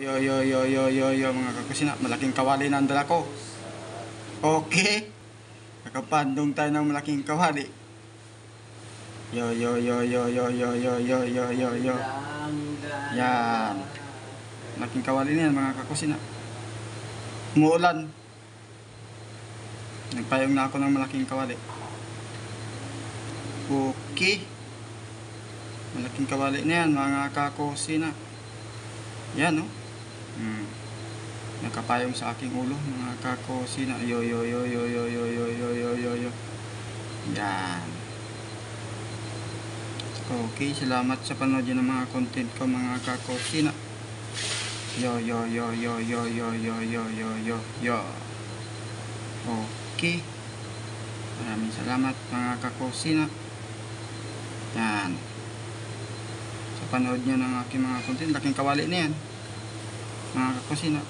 Yo mga kakusina, malaking kawali na ang dala ko. Okay, nakapandong tayo ng malaking kawali. Yo. Yan, malaking kawali na yan mga kakusina. Umuulan. Nagpayong na ako ng malaking kawali. Okay, malaking kawali na yan mga kakusina. Yan, no? Nakapayong sa aking ulo mga kakusina. Yo. Yan. Okay, salamat sa panood ng mga content ko mga kakusina. Yo. Okay, maraming salamat mga kakusina. Yan, sa panood nyo ng aking mga content. Laking kawali na yan mga kakusina.